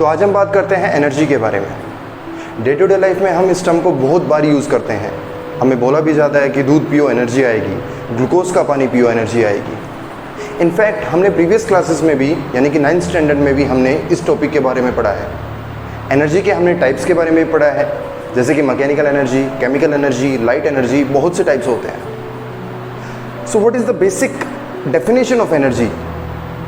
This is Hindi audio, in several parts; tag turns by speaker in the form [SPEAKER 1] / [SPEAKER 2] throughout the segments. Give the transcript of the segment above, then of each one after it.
[SPEAKER 1] तो आज हम बात करते हैं एनर्जी के बारे में। डे टू डे लाइफ में हम इस टर्म को बहुत बार यूज़ करते हैं। हमें बोला भी जाता है कि दूध पियो एनर्जी आएगी, ग्लूकोज का पानी पियो एनर्जी आएगी। इनफैक्ट हमने प्रीवियस क्लासेस में भी यानी कि 9th स्टैंडर्ड में भी हमने इस टॉपिक के बारे में पढ़ा है। एनर्जी के हमने टाइप्स के बारे में भी पढ़ा है, जैसे कि mechanical energy, chemical energy, light energy, बहुत से टाइप्स होते हैं। So what is the basic definition of energy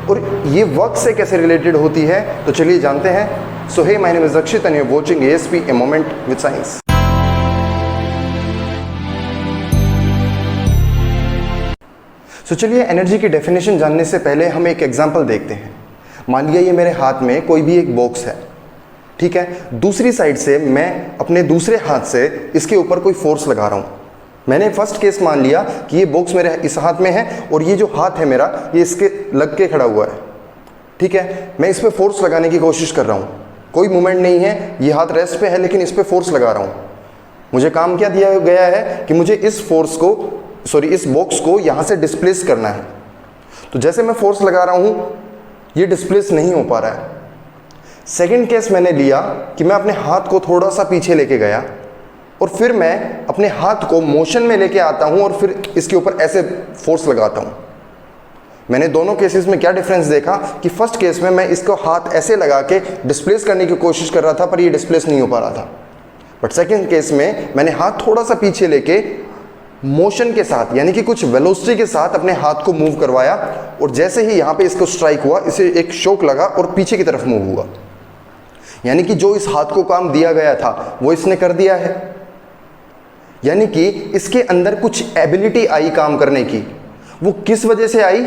[SPEAKER 1] और ये वर्क से कैसे रिलेटेड होती है, तो चलिए जानते हैं। So hey, my name is Akshit and you are watching ASP a moment with science. So चलिए एनर्जी की डेफिनेशन जानने से पहले हम एक एग्जांपल देखते हैं। मान लिया ये मेरे हाथ में कोई भी एक बॉक्स है, ठीक है। दूसरी साइड से मैं अपने दूसरे हाथ से इसके ऊपर कोई फोर्स लगा रहा हूँ। मैंने फर्स्ट केस मान लिया कि ये बॉक्स मेरे इस हाथ में है और ये जो हाथ है मेरा ये इसके लग के खड़ा हुआ है, ठीक है। मैं इस पर फोर्स लगाने की कोशिश कर रहा हूँ, कोई मूवमेंट नहीं है, ये हाथ रेस्ट पे है लेकिन इस पर फोर्स लगा रहा हूँ। मुझे काम क्या दिया गया है कि मुझे इस बॉक्स को यहाँ से डिस्प्लेस करना है। तो जैसे मैं फोर्स लगा रहा हूँ ये डिस्प्लेस नहीं हो पा रहा है। सेकेंड केस मैंने लिया कि मैं अपने हाथ को थोड़ा सा पीछे लेके गया और फिर मैं अपने हाथ को मोशन में लेके आता हूं और फिर इसके ऊपर ऐसे फोर्स लगाता हूं। मैंने दोनों केसेस में क्या डिफरेंस देखा कि फर्स्ट केस में मैं इसको हाथ ऐसे लगा के डिस्प्लेस करने की कोशिश कर रहा था पर ये डिस्प्लेस नहीं हो पा रहा था। बट सेकंड केस में मैंने हाथ थोड़ा सा पीछे लेके मोशन के साथ यानी कि कुछ वेलोसिटी के साथ अपने हाथ को मूव करवाया और जैसे ही यहाँ पे इसको स्ट्राइक हुआ, इसे एक शॉक लगा और पीछे की तरफ मूव हुआ। यानी कि जो इस हाथ को काम दिया गया था वो इसने कर दिया है। यानी कि इसके अंदर कुछ एबिलिटी आई काम करने की। वो किस वजह से आई?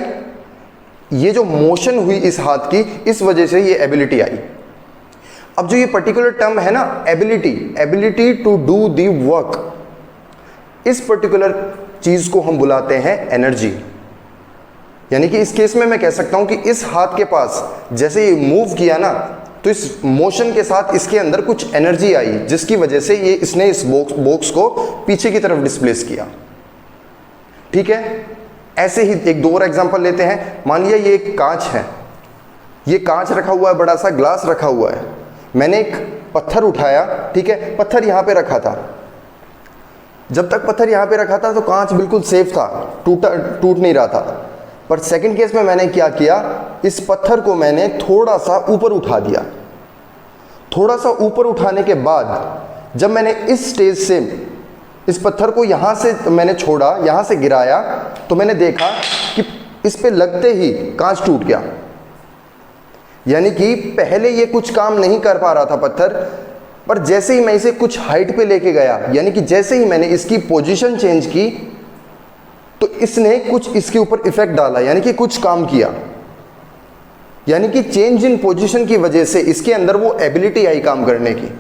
[SPEAKER 1] ये जो मोशन हुई इस हाथ की, इस वजह से ये एबिलिटी आई। अब जो ये पर्टिकुलर टर्म है ना, ability to do the work, इस पर्टिकुलर चीज को हम बुलाते हैं एनर्जी। यानी कि इस केस में मैं कह सकता हूं कि इस हाथ के पास जैसे ये मूव किया ना, तो इस मोशन के साथ इसके अंदर कुछ एनर्जी आई जिसकी वजह से इसने इस बॉक्स को पीछे की तरफ डिस्प्लेस किया, ठीक है। ऐसे ही एक दो और एग्जांपल लेते हैं। मान लिया ये एक कांच है, ये कांच रखा हुआ है, बड़ा सा ग्लास रखा हुआ है। मैंने एक पत्थर उठाया, ठीक है, पत्थर यहां पे रखा था। जब तक पत्थर यहां पे रखा था तो कांच बिल्कुल सेफ था, टूट नहीं रहा था। पर सेकंड केस में मैंने क्या किया, इस पत्थर को मैंने थोड़ा सा ऊपर उठा दिया। थोड़ा सा ऊपर उठाने के बाद जब मैंने इस स्टेज से इस पत्थर को यहाँ से मैंने छोड़ा, यहाँ से गिराया, तो मैंने देखा कि इस पे लगते ही कांच टूट गया। यानी कि पहले ये कुछ काम नहीं कर पा रहा था पत्थर, पर जैसे ही मैं इसे कुछ हाइट पे लेके गया, यानी कि जैसे ही मैंने इसकी पोजीशन चेंज की, तो इसने कुछ इसके ऊपर इफेक्ट डाला, यानी कि कुछ काम किया। यानी कि चेंज इन पोजीशन की वजह से इसके अंदर वो एबिलिटी आई काम करने की।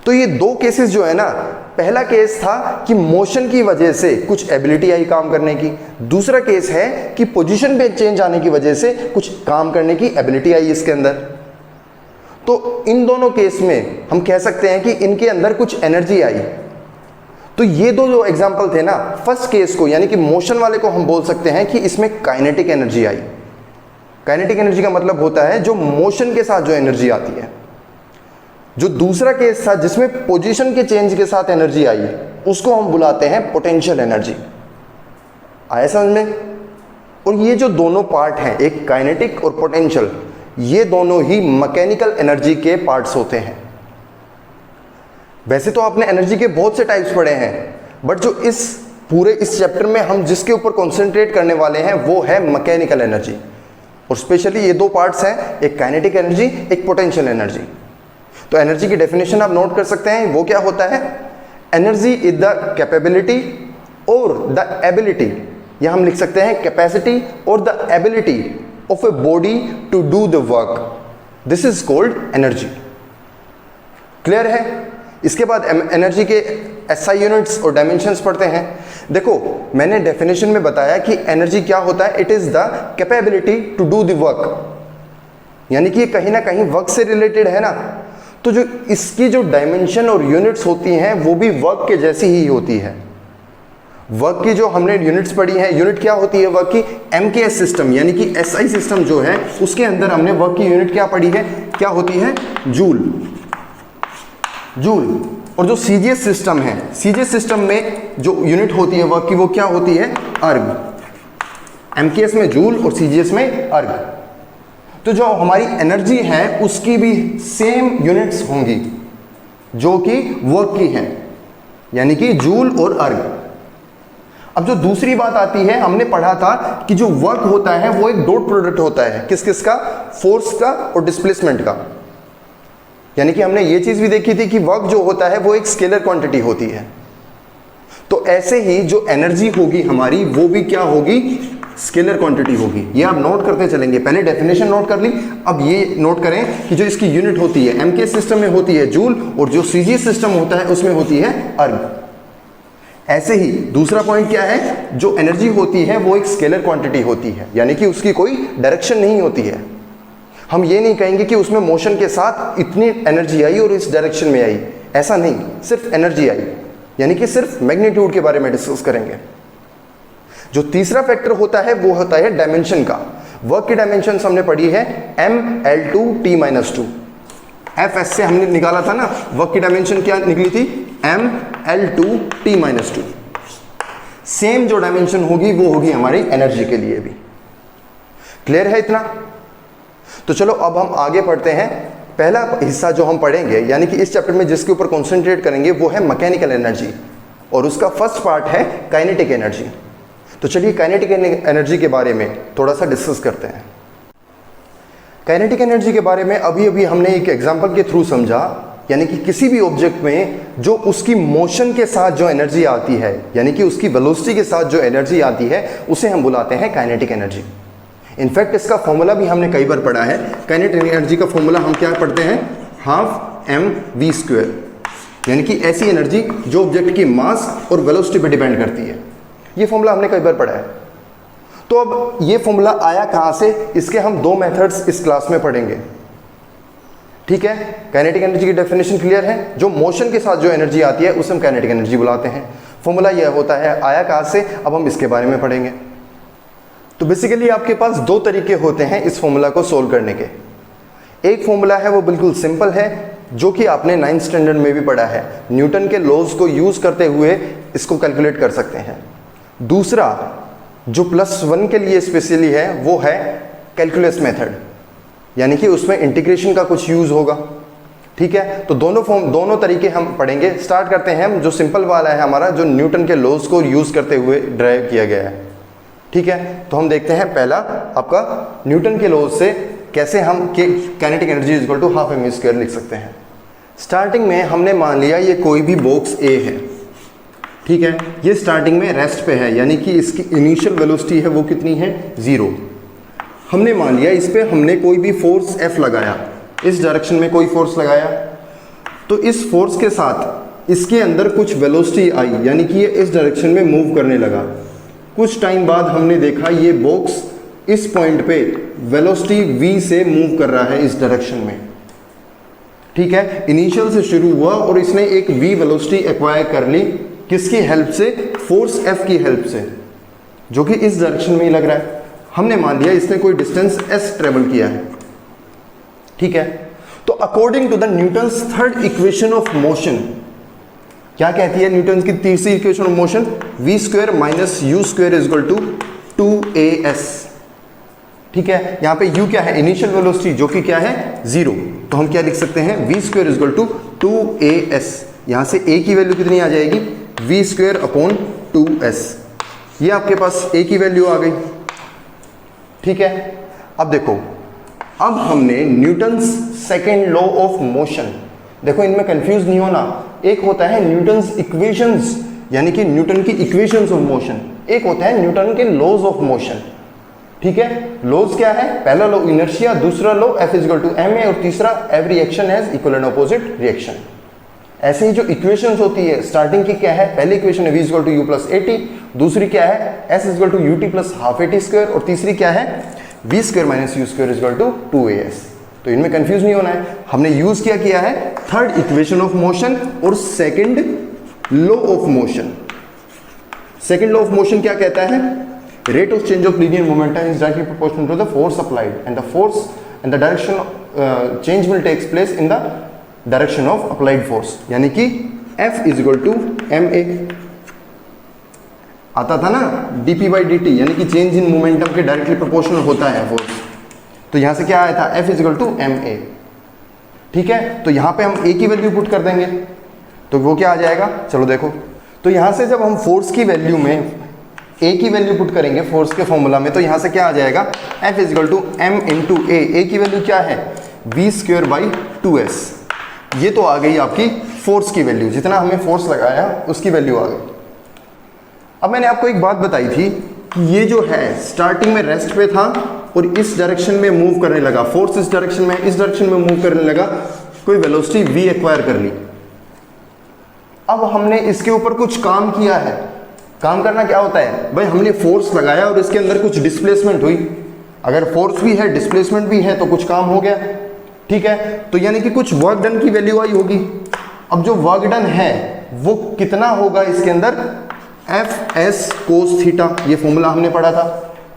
[SPEAKER 1] तो ये दो केसेस जो है ना, पहला केस था कि मोशन की वजह से कुछ एबिलिटी आई काम करने की, दूसरा केस है कि पोजीशन पे चेंज आने की वजह से कुछ काम करने की एबिलिटी आई इसके अंदर। तो इन दोनों केस में हम कह सकते हैं कि इनके अंदर कुछ एनर्जी आई। तो ये दो जो एग्जाम्पल थे ना, फर्स्ट केस को यानी कि मोशन वाले को हम बोल सकते हैं कि इसमें काइनेटिक एनर्जी आई। काइनेटिक एनर्जी का मतलब होता है जो मोशन के साथ जो एनर्जी आती है। जो दूसरा केस था जिसमें पोजीशन के चेंज के साथ एनर्जी आई, उसको हम बुलाते हैं पोटेंशियल एनर्जी। आया समझ में? और ये जो दोनों पार्ट हैं, एक काइनेटिक और पोटेंशियल, ये दोनों ही मैकेनिकल एनर्जी के पार्ट्स होते हैं। वैसे तो आपने एनर्जी के बहुत से टाइप्स पढ़े हैं, बट जो इस चैप्टर में हम जिसके ऊपर कॉन्सेंट्रेट करने वाले हैं वो है मैकेनिकल एनर्जी। और स्पेशली ये दो पार्ट्स हैं, एक काइनेटिक एनर्जी, एक पोटेंशियल एनर्जी। तो एनर्जी की डेफिनेशन आप नोट कर सकते हैं, वो क्या होता है? एनर्जी इज द कैपेबिलिटी और द एबिलिटी, या हम लिख सकते हैं कैपेसिटी और the ability of a body to do the work. This is called energy. Clear है? इसके बाद एनर्जी के एसआई यूनिट्स और डायमेंशंस पढ़ते हैं। देखो, मैंने डेफिनेशन में बताया कि एनर्जी क्या होता है, it is the capability to do the work, यानी कि कहीं ना कहीं वर्क से रिलेटेड है ना। तो जो इसकी जो डायमेंशन और यूनिट्स होती हैं वो भी वर्क के जैसी ही होती है। वर्क की जो हमने यूनिट्स पढ़ी है, यूनिट क्या होती है वर्क की, एमकेएस सिस्टम यानी कि एसआई सिस्टम जो है उसके अंदर हमने वर्क की यूनिट क्या पढ़ी है, क्या होती है, जूल। जूल। और जो सीजीएस सिस्टम है, सीजीएस सिस्टम में जो यूनिट होती है वर्क की वो क्या होती है, अर्ग। एमकेएस में जूल और सीजीएस में अर्ग। तो जो हमारी एनर्जी है उसकी भी सेम यूनिट्स होंगी जो कि वर्क की है, यानी कि जूल और अर्ग। अब जो दूसरी बात आती है, हमने पढ़ा था कि जो वर्क होता है वो एक डॉट प्रोडक्ट होता है, किस किस का, फोर्स का और डिस्प्लेसमेंट का। यानी कि हमने ये चीज भी देखी थी कि वर्क जो होता है वो एक स्केलर क्वांटिटी होती है। तो ऐसे ही जो एनर्जी होगी हमारी वो भी क्या होगी, स्केलर क्वांटिटी होगी। ये आप नोट करते चलेंगे, पहले डेफिनेशन नोट कर ली, अब ये नोट करें कि जो इसकी यूनिट होती है एमके सिस्टम में होती है जूल और जो सीजीएस सिस्टम होता है उसमें होती है अर्ग। ऐसे ही दूसरा पॉइंट क्या है, जो एनर्जी होती है वो एक स्केलर क्वांटिटी होती है, यानी कि उसकी कोई डायरेक्शन नहीं होती है। हम ये नहीं कहेंगे कि उसमें मोशन के साथ इतनी एनर्जी आई और इस डायरेक्शन में आई, ऐसा नहीं, सिर्फ एनर्जी आई, यानी कि सिर्फ मैग्नीट्यूड के बारे में डिस्कस करेंगे। जो तीसरा फैक्टर होता है वो होता है डायमेंशन का। वर्क की डायमेंशन हमने पढ़ी है ML2T-2। FS से हमने निकाला था ना, वर्क की डायमेंशन क्या निकली थी, ML2T-2। सेम जो डायमेंशन होगी वो होगी हमारी एनर्जी के लिए भी। क्लियर है इतना? तो चलो अब हम आगे पढ़ते हैं। पहला हिस्सा जो हम पढ़ेंगे यानी कि इस चैप्टर में जिसके ऊपर कॉन्सेंट्रेट करेंगे वो है मैकेनिकल एनर्जी, और उसका फर्स्ट पार्ट है काइनेटिक एनर्जी। तो चलिए काइनेटिक एनर्जी के बारे में थोड़ा सा डिस्कस करते हैं। काइनेटिक एनर्जी के बारे में अभी अभी हमने एक एग्जांपल के थ्रू समझा, यानी कि किसी भी ऑब्जेक्ट में जो उसकी मोशन के साथ जो एनर्जी आती है, यानी कि उसकी वेलोसिटी के साथ जो एनर्जी आती है उसे हम बुलाते हैं काइनेटिक एनर्जी। इनफैक्ट इसका फॉर्मूला भी हमने कई बार पढ़ा है। काइनेटिक एनर्जी का फॉर्मूला हम क्या पढ़ते हैं, 12mv², यानी कि ऐसी एनर्जी जो ऑब्जेक्ट की मास और वेलोसिटी पर डिपेंड करती है। ये फॉर्मूला हमने कई बार पढ़ा है। तो अब ये फॉर्मूला आया कहाँ से, इसके हम दो मेथड्स इस क्लास में पढ़ेंगे। ठीक है, काइनेटिक एनर्जी की डेफिनेशन क्लियर है। जो मोशन के साथ जो एनर्जी आती है उसे हम काइनेटिक एनर्जी बुलाते हैं। फॉर्मूला यह होता है, आया कहाँ से, अब हम इसके बारे में पढ़ेंगे। तो बेसिकली आपके पास दो तरीके होते हैं इस फॉर्मूला को सोल्व करने के। एक फॉर्मूला है वो बिल्कुल सिंपल है, जो कि आपने 9th स्टैंडर्ड में भी पढ़ा है, न्यूटन के लॉज को यूज करते हुए इसको कैलकुलेट कर सकते हैं। दूसरा जो +1 के लिए स्पेशली है वो है कैलकुलस मेथड, यानी कि उसमें इंटीग्रेशन का कुछ यूज होगा। ठीक है, तो दोनों तरीके हम पढ़ेंगे। स्टार्ट करते हैं हम, जो सिंपल वाला है हमारा, जो न्यूटन के लॉज को यूज करते हुए ड्राइव किया गया है। ठीक है, तो हम देखते हैं पहला आपका न्यूटन के लॉज से कैसे हम kinetic energy equal to 12mv² लिख सकते हैं। स्टार्टिंग में हमने मान लिया ये कोई भी बॉक्स ए है। ठीक है, ये स्टार्टिंग में रेस्ट पे है, यानी कि इसकी इनिशियल वेलोसिटी है वो कितनी है, 0। हमने मान लिया इस पे हमने कोई भी फोर्स F लगाया, इस डायरेक्शन में कोई फोर्स लगाया, तो इस फोर्स के साथ इसके अंदर कुछ वेलोसिटी आई, यानी कि ये इस डायरेक्शन में मूव करने लगा। कुछ टाइम बाद हमने देखा ये बॉक्स इस पॉइंट पे वेलोसिटी v से मूव कर रहा है इस डायरेक्शन में। ठीक है, इनिशियल से शुरू हुआ और इसने एक v वेलोसिटी एक्वायर कर ली, किसकी हेल्प से, फोर्स F की हेल्प से, जो कि इस डायरेक्शन में ही लग रहा है। हमने मान लिया इसने कोई डिस्टेंस s ट्रेवल किया है। ठीक है, तो according to the Newton's third equation of motion, क्या कहती है न्यूटन की तीसरी equation of motion, v² minus u² is equal to 2as। ठीक है, यहाँ पे u क्या है, इनिशियल वेलोसिटी, जो कि क्या है, 0। तो हम क्या लिख सकते हैं, v² is equal to 2as। यहाँ से a की वैल्यू कितनी आ जाएगी, v² अपॉन 2s। ये आपके पास a की वैल्यू आ गई। ठीक है, अब देखो, अब हमने Newton's second law of motion, देखो इनमें कंफ्यूज नहीं होना। एक होता है न्यूटन्स इक्वेशंस, यानी कि न्यूटन की इक्वेशंस ऑफ मोशन, एक होता है न्यूटन के लॉज ऑफ मोशन। ठीक है, लॉज क्या है, पहला लॉ इनर्शिया, दूसरा law F is equal to ma, और तीसरा every action has equal and opposite reaction. ऐसे ही जो इक्वेशंस होती है, स्टार्टिंग की क्या है, पहली इक्वेशन है v is equal to u plus at, दूसरी क्या है s is equal to ut plus half at², और तीसरी क्या है v² minus u² is equal to 2as। तो इनमें कंफ्यूज नहीं होना है। हमने यूज किया है थर्ड इक्वेशन ऑफ मोशन और second law of motion. Second law of motion क्या कहता है? Rate of change of linear momentum is directly proportional to the force applied and the force and the direction change will takes place in the direction of applied force, यानी कि F is equal to ma। आता था ना dp बाई dt, यानी कि चेंज इन मोमेंटम के डायरेक्टली प्रोपोर्शनल होता है फोर्स। तो यहां से क्या आया था? F is equal to ma। ठीक है, तो यहां पे हम a की वैल्यू पुट कर देंगे तो वो क्या आ जाएगा? चलो देखो, तो यहां से जब हम फोर्स की वैल्यू में a की वैल्यू पुट करेंगे फोर्स के फॉर्मूला में, तो यहां से क्या आ जाएगा? F is equal to m into a की वैल्यू क्या है? v square by 2s। ये तो आ गई आपकी फोर्स की वैल्यू, जितना हमें फोर्स लगाया उसकी वैल्यू आ गई। अब मैंने आपको एक बात बताई थी कि ये जो है स्टार्टिंग में रेस्ट पे था और इस डायरेक्शन में मूव करने लगा, फोर्स इस डायरेक्शन में, इस डायरेक्शन में मूव करने लगा, कोई वेलोसिटी v एक्वायर कर ली। अब हमने इसके ऊपर कुछ काम किया है। काम करना क्या होता है भाई? हमने फोर्स लगाया और इसके अंदर कुछ डिस्प्लेसमेंट हुई। अगर फोर्स भी है, डिस्प्लेसमेंट भी है, तो कुछ काम हो गया। ठीक है, तो यानी कि कुछ वर्क डन की वैल्यू आई होगी। अब जो वर्क डन है वो कितना होगा इसके अंदर? एफ एस कोस थीटा, ये फॉर्मूला हमने पढ़ा था।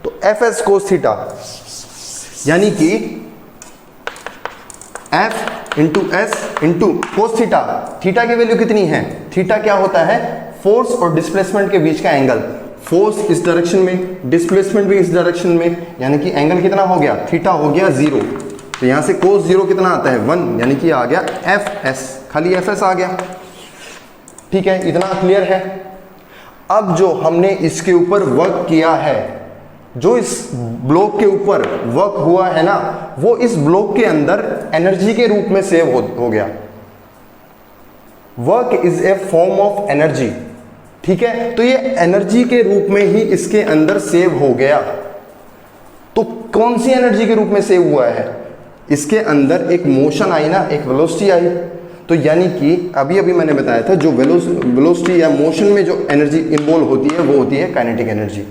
[SPEAKER 1] तो एफ एस कोस थीटा यानी कि F into S into cos theta. Theta की वैल्यू कितनी है? थीटा क्या होता है? फोर्स और डिस्प्लेसमेंट के बीच का एंगल। फोर्स इस डायरेक्शन में, डिस्प्लेसमेंट भी इस डायरेक्शन में, यानी कि एंगल कितना हो गया? थीटा हो गया 0। तो यहां से कोस 0 कितना आता है? 1, यानी कि आ गया एफ एस, खाली एफ एस आ गया। ठीक है, इतना क्लियर है। अब जो हमने इसके ऊपर वर्क किया है, जो इस ब्लॉक के ऊपर वर्क हुआ है ना, वो इस ब्लॉक के अंदर एनर्जी के रूप में सेव हो गया। Work is a form of energy. ठीक है, तो ये एनर्जी के रूप में ही इसके अंदर सेव हो गया। तो कौन सी एनर्जी के रूप में सेव हुआ है? इसके अंदर एक मोशन आई ना, एक वेलोसिटी आई। तो यानी कि अभी अभी मैंने बताया था, जो वेलोसिटी या मोशन में जो एनर्जी इन्वॉल्व होती है वो होती है काइनेटिक एनर्जी।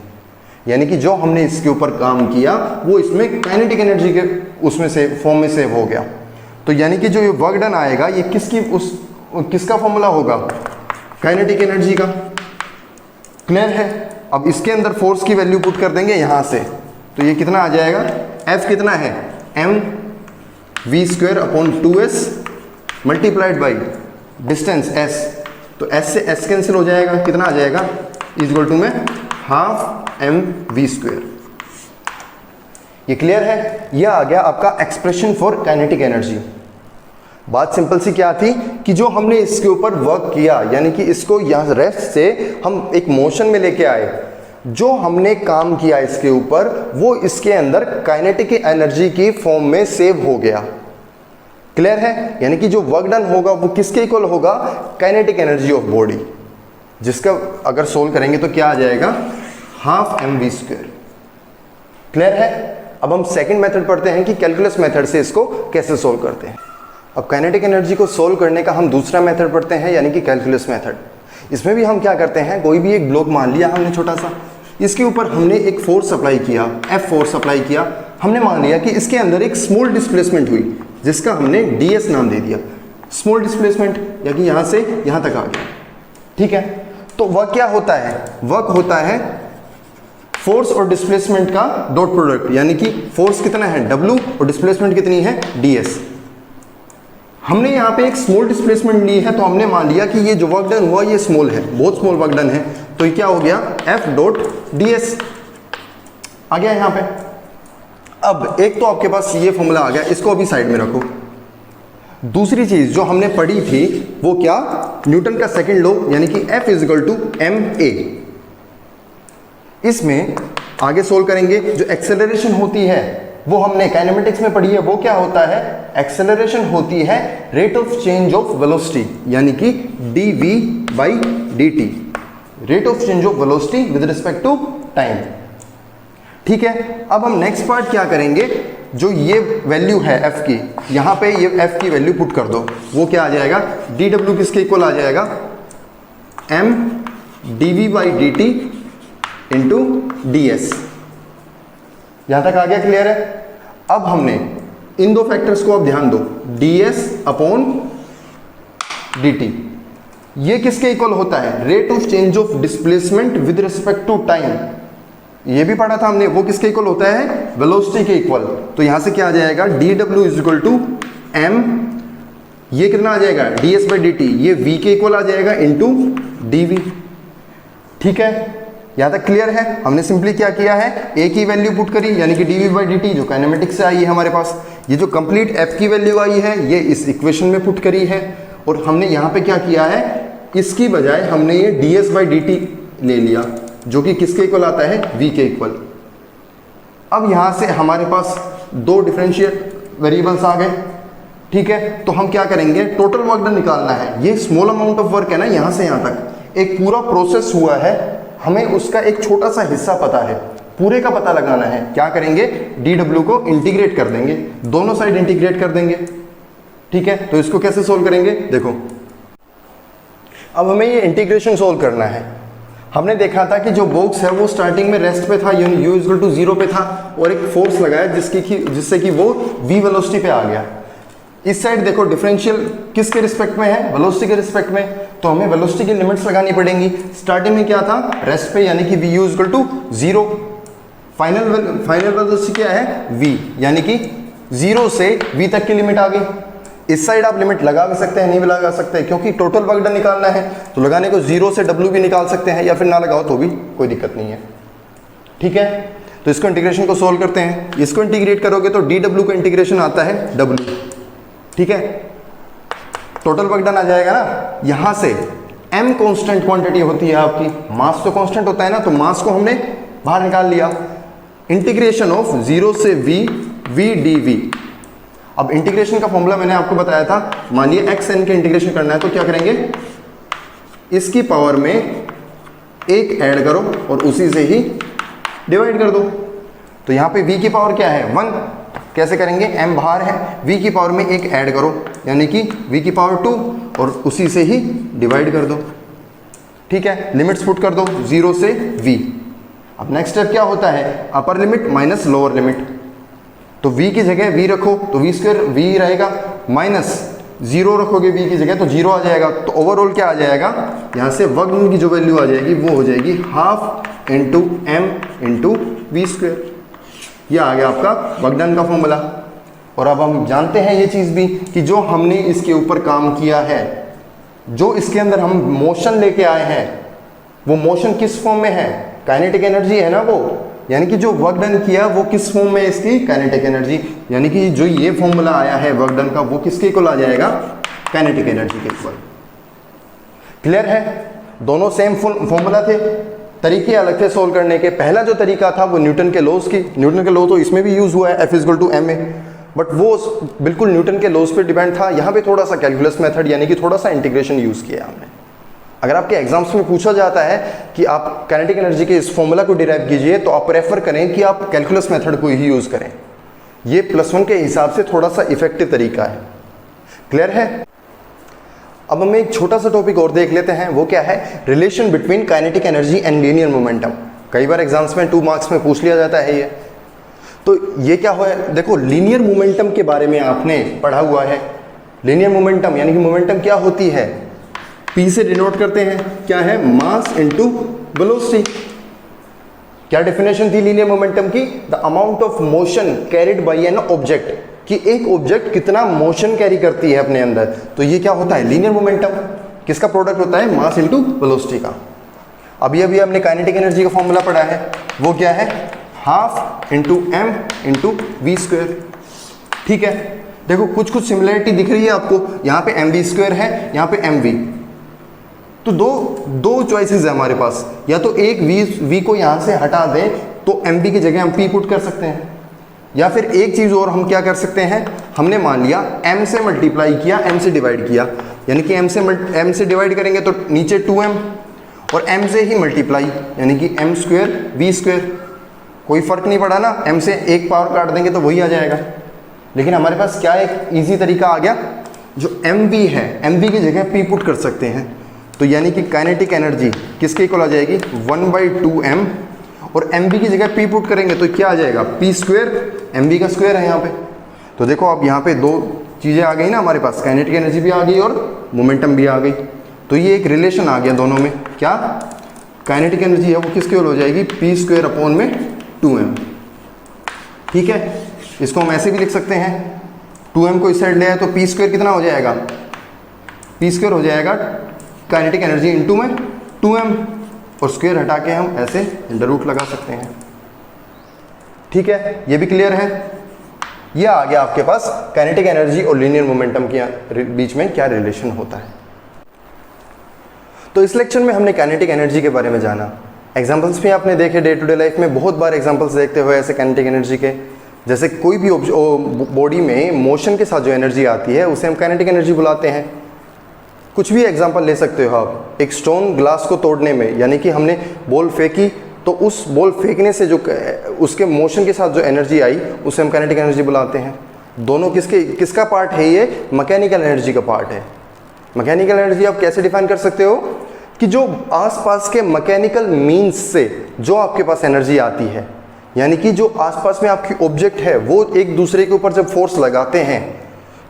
[SPEAKER 1] यानी कि जो हमने इसके ऊपर काम किया वो इसमें काइनेटिक एनर्जी के उसमें से फॉर्म में सेव हो गया। तो यानी कि जो ये वर्क डन आएगा ये किसका फॉर्मूला होगा? काइनेटिक एनर्जी का। क्लियर है? अब इसके अंदर फोर्स की वैल्यू पुट कर देंगे यहां से, तो ये कितना आ जाएगा? F कितना है? m v square upon 2s multiplied by distance s। तो s से s कैंसिल हो जाएगा, कितना आ जाएगा? इज इक्वल टू में हाफ m v स्क्वायर। ये क्लियर है? ये आ गया आपका एक्सप्रेशन फॉर काइनेटिक एनर्जी। बात सिंपल सी क्या थी कि जो हमने इसके ऊपर वर्क किया, यानी कि इसको यहाँ रेस्ट से हम एक मोशन में लेके आए, जो हमने काम किया इसके ऊपर वो इसके अंदर काइनेटिक एनर्जी की फॉर्म में सेव हो गया। क्लियर है? यानी कि जो वर्क डन होगा वो किसके इक्वल होगा? काइनेटिक एनर्जी ऑफ बॉडी, जिसका अगर सोल्व करेंगे तो क्या आ जाएगा? Half m v square. Clear है? अब हम सेकंड मेथड पढ़ते हैं कि कैलकुलस मेथड से इसको कैसे सोल्व करते हैं। अब काइनेटिक एनर्जी को सोल्व करने का हम दूसरा मेथड पढ़ते हैं, यानी कि कैलकुलस मेथड। इसमें भी हम क्या करते हैं, कोई भी एक ब्लॉक मान लिया हमने छोटा सा, इसके ऊपर हमने एक फोर्स अप्लाई किया, एफ फोर्स अप्लाई किया। हमने मान लिया कि इसके अंदर एक स्मॉल डिस्प्लेसमेंट हुई, जिसका हमने ds नाम दे दिया। स्मॉल डिस्प्लेसमेंट यानी यहाँ से यहाँ तक आ गया। ठीक है, तो वर्क क्या होता है? वर्क होता है फोर्स और डिस्प्लेसमेंट का डॉट प्रोडक्ट, यानी कि फोर्स कितना है W और डिस्प्लेसमेंट कितनी है ds। हमने यहाँ पे एक स्मॉल डिस्प्लेसमेंट ली है, तो हमने मान लिया कि ये जो वर्क डन हुआ ये स्मॉल है, बहुत स्मॉल वर्क डन है, तो ये क्या हो गया? F डॉट ds आ गया यहाँ पे। अब एक तो आपके पास ये फॉर्मूला आ गया, इसको अभी साइड में रखो। दूसरी चीज जो हमने पढ़ी थी वो क्या? न्यूटन का सेकंड लॉ, यानी कि F is equal to ma। इसमें आगे सोल्व करेंगे। जो एक्सेलरेशन होती है वो हमने काइनेमेटिक्स में पढ़ी है, वो क्या होता है? एक्सेलरेशन होती है rate of change of velocity, यानी कि dv by dt, rate of change of velocity with respect to time. ठीक है, अब हम नेक्स्ट पार्ट क्या करेंगे? जो ये वैल्यू है f की, यहाँ पे ये f की वैल्यू पुट कर दो, वो क्या आ जाएगा? dw किसके इक्वल आ जाएगा? m dv by dt into ds। यहां तक आ गया? क्लियर है? अब हमने इन दो फैक्टर्स को अब ध्यान दो, ds अपॉन dt। ये किसके इक्वल होता है? Rate of change of displacement with respect to time. ये भी पढ़ा था हमने, वो किसके इक्वल होता है? वेलोसिटी के इक्वल। तो यहां से क्या आ जाएगा? dw is equal to m, ये कितना आ जाएगा? ds/dt, ये v के इक्वल आ जाएगा इनटू dv। ठीक है, यहां तक क्लियर है? हमने सिंपली क्या किया है, a की वैल्यू पुट करी, यानी कि dv/dt जो काइनेमेटिक्स से आई है हमारे पास। ये जो कंप्लीट f की वैल्यू आई है ये इस इक्वेशन में पुट करी है, और हमने यहां पे क्या किया है, इसकी बजाय हमने ये ds/dt ले लिया, जो कि किसके इक्वल आता है? v के इक्वल। अब यहां से हमारे पास दो डिफरेंशियल वेरिएबल्स आ गए। ठीक है, तो हम क्या करेंगे, टोटल वर्क डन निकालना है। ये स्मॉल अमाउंट ऑफ वर्क है ना, यहां से यहां तक एक पूरा प्रोसेस हुआ है, हमें उसका एक छोटा सा हिस्सा पता है, पूरे का पता लगाना है। क्या करेंगे, dw को इंटीग्रेट कर देंगे, दोनों साइड इंटीग्रेट कर देंगे। ठीक है, तो इसको कैसे सोल्व करेंगे, देखो अब हमें ये इंटीग्रेशन सोल्व करना है। हमने देखा था कि जो बॉक्स है वो स्टार्टिंग में रेस्ट पे था, यानी u इक्वल टू 0 पे था, और एक फोर्स लगाया जिससे कि वो v वेलोसिटी पे आ गया। इस साइड देखो डिफरेंशियल किसके रिस्पेक्ट में है? वेलोसिटी के रिस्पेक्ट में। तो हमें वेलोसिटी की लिमिट्स लगानी पड़ेंगी। स्टार्टिंग में क्या था? रेस्ट पे, यानी कि vu equal to 0। Final velocity क्या है? v, यानी कि 0 से v तक की लिमिट आ गई। इस साइड आप लिमिट लगा भी सकते हैं, नहीं भी लगा सकते, क्योंकि टोटल वर्क डन निकालना है। तो लगाने को 0 से w भी निकाल सकते हैं, या फिर ना लगाओ तो भी कोई दिक्कत नहीं है। ठीक है, तो इसको इंटीग्रेशन को सोल्व करते हैं। इसको इंटीग्रेट करोगे तो dw का इंटीग्रेशन आता है w। ठीक है, टोटल वर्क डन आ जाएगा ना। यहां से m कांस्टेंट क्वांटिटी होती है आपकी, मास तो कांस्टेंट होता है ना, तो मास को हमने बाहर निकाल लिया। इंटीग्रेशन ऑफ 0 से v dv। अब इंटीग्रेशन का फॉर्मूला मैंने आपको बताया था। मानिए xn के इंटीग्रेशन करना है तो क्या करेंगे, इसकी पावर में एक ऐड करो और उसी से ही डिवाइड कर दो। तो यहां पे v की पावर क्या है? 1। कैसे करेंगे, m बाहर है, v की पावर में एक ऐड करो, यानी कि v की पावर 2, और उसी से ही डिवाइड कर दो। ठीक है, लिमिट्स पुट कर दो 0 से v। अब नेक्स्ट स्टेप क्या होता है, upper limit minus lower limit. तो v की जगह v रखो तो v स्क्वायर v रहेगा, माइनस 0 रखोगे v की जगह तो 0 आ जाएगा। तो ओवरऑल क्या आ जाएगा, यहाँ से वर्क डन की जो वैल्यू आ जाएगी वो हो जाएगी half into m into v square. ये आ गया आपका वर्क डन का फॉर्मूला। और अब हम जानते हैं ये चीज़ भी कि जो हमने इसके ऊपर काम किया है, जो इसके अंदर हम मोशन लेके आए हैं, वो मोशन किस फॉर्म में है? काइनेटिक एनर्जी है ना वो, यानी कि जो वर्क डन किया वो किस फॉर्म में है? इसकी काइनेटिक एनर्जी। यानी कि जो ये फॉर्मूला आया है वर्क डन का, वो किसके इक्वल आ जाएगा? काइनेटिक एनर्जी के इक्वल। क्लियर है? दोनों सेम फॉर्मूला थे, तरीके अलग थे सोल्व करने के। पहला जो तरीका था वो न्यूटन के लॉज की, न्यूटन के लॉ तो इसमें भी यूज हुआ है, F equal to ma, but वो बिल्कुल न्यूटन के लॉज पे डिपेंड था। यहाँ पे थोड़ा सा कैलकुलस मेथड यानी कि थोड़ा सा इंटीग्रेशन यूज किया हमने। अगर आपके एग्जाम्स में पूछा जाता है कि आप काइनेटिक एनर्जी के इस फॉर्मूला को डिराइव कीजिए, तो आप प्रेफर करें कि आप कैलकुलस मेथड को ही यूज करें। ये +1 के हिसाब से थोड़ा सा इफेक्टिव तरीका है। क्लियर है? अब हम एक छोटा सा टॉपिक और देख लेते हैं, वो क्या है? Relation between kinetic energy and linear momentum. कई बार एग्जाम्स में 2 मार्क्स में पूछ लिया जाता है ये। तो ये क्या हुआ है, देखो लीनियर मोमेंटम के बारे में आपने पढ़ा हुआ है। लीनियर मोमेंटम यानी कि मोमेंटम क्या होती है? P से डिनोट करते हैं, क्या है? Mass into velocity. क्या डेफिनेशन थी लीनियर मोमेंटम की? The amount of motion carried by an object, कि एक ऑब्जेक्ट कितना मोशन कैरी करती है अपने अंदर। तो ये क्या होता है? Linear momentum. किसका प्रोडक्ट होता है? मास इनटू वेलोसिटी का। अभी हमने काइनेटिक एनर्जी का फॉर्मूला पढ़ा है, वो क्या है? Half into m into v square. ठीक है, देखो कुछ सिमिलरिटी दिख रही है आपको। यहाँ पे mv स्क्वायर है, यहाँ पे mv। तो दो चॉइसेस है हमारे पास, या तो एक v को यहाँ से हटा दें तो mv की जगह हम p पुट कर सकते हैं, या फिर एक चीज़ और हम क्या कर सकते हैं, हमने मान लिया m से मल्टीप्लाई किया, m से डिवाइड किया, यानी कि m से डिवाइड करेंगे तो नीचे 2m, और m से ही मल्टीप्लाई यानी कि m स्क्वायर v स्क्वायर। कोई फर्क नहीं पड़ा ना, m से एक पावर काट देंगे तो वही आ जाएगा। लेकिन हमारे पास क्या एक इजी तरीका आ गया, जो mv है mv की जगह p पुट कर सकते हैं। तो यानी कि काइनेटिक एनर्जी किसके इक्वल आ जाएगी? 1/2m, और mv की जगह p पुट करेंगे तो क्या आ जाएगा? p स्क्वायर, mv का स्क्वायर है यहाँ पे। तो देखो अब यहाँ पे दो चीज़ें आ गई ना हमारे पास, काइनेटिक एनर्जी भी आ गई और मोमेंटम भी आ गई। तो ये एक रिलेशन आ गया दोनों में, क्या काइनेटिक एनर्जी है वो किसकी ओर हो जाएगी, पी स्क्वेयर अपॉन में 2m। ठीक है, इसको हम ऐसे भी लिख सकते हैं, 2m को इस साइड ले आए तो पी स्क्वेयर कितना हो जाएगा, पी स्क्वेयर हो जाएगा काइनेटिक एनर्जी इंटू में 2m, और स्क्वेयर हटा के हम ऐसे अंडर रूट लगा सकते हैं। ठीक है, ये भी क्लियर है। ये आ गया आपके पास काइनेटिक एनर्जी और लीनियर मोमेंटम के बीच में क्या रिलेशन होता है। तो इस लेक्चर में हमने काइनेटिक एनर्जी के बारे में जाना, एग्जांपल्स भी आपने देखे डे टू डे लाइफ में, बहुत बार एग्जांपल्स देखते हुए ऐसे काइनेटिक एनर्जी के, जैसे कोई भी बॉडी में मोशन के साथ जो एनर्जी आती है उसे हम काइनेटिक एनर्जी बुलाते हैं। कुछ भी एग्जांपल ले सकते हो आप, एक स्टोन ग्लास को तोड़ने में, यानी कि हमने बॉल फेंकी तो उस बॉल फेंकने से जो उसके मोशन के साथ जो एनर्जी आई उसे हम काइनेटिक एनर्जी बुलाते हैं। दोनों किसका पार्ट है, ये मैकेनिकल एनर्जी का पार्ट है। मैकेनिकल एनर्जी आप कैसे डिफाइन कर सकते हो कि जो आसपास के मैकेनिकल मीन्स से जो आपके पास एनर्जी आती है, यानी कि जो आसपास में आपकी ऑब्जेक्ट है वो एक दूसरे के ऊपर जब फोर्स लगाते हैं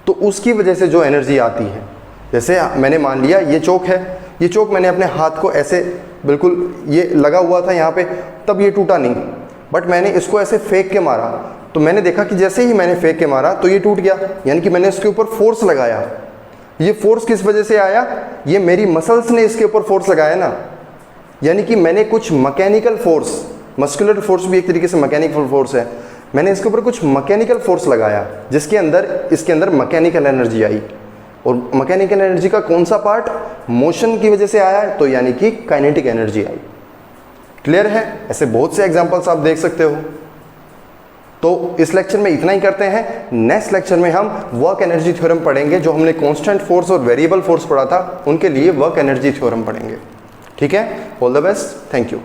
[SPEAKER 1] तो उसकी वजह से जो एनर्जी आती है। जैसे मैंने मान लिया ये चौक है, ये चौक मैंने अपने हाथ को ऐसे बिल्कुल ये लगा हुआ था यहाँ पे, तब ये टूटा नहीं, बट मैंने इसको ऐसे फेंक के मारा तो मैंने देखा कि जैसे ही मैंने फेंक के मारा तो ये टूट गया, यानी कि मैंने इसके ऊपर फोर्स लगाया। ये फोर्स किस वजह से आया, ये मेरी मसल्स ने इसके ऊपर फोर्स लगाया ना, यानी कि मैंने कुछ मैकेनिकल फोर्स, मस्कुलर फोर्स भी एक तरीके से मैकेनिकल फोर्स है, मैंने इसके ऊपर कुछ मैकेनिकल फोर्स लगाया जिसके अंदर इसके अंदर मैकेनिकल एनर्जी आई। और मैकेनिकल एनर्जी का कौन सा पार्ट मोशन की वजह से आया, तो यानी कि काइनेटिक एनर्जी आई। क्लियर है, ऐसे बहुत से एग्जांपल्स आप देख सकते हो। तो इस लेक्चर में इतना ही करते हैं, नेक्स्ट लेक्चर में हम वर्क एनर्जी थ्योरम पढ़ेंगे, जो हमने कांस्टेंट फोर्स और वेरिएबल फोर्स पढ़ा था उनके लिए वर्क एनर्जी थ्योरम पढ़ेंगे। ठीक है, all the best, thank you.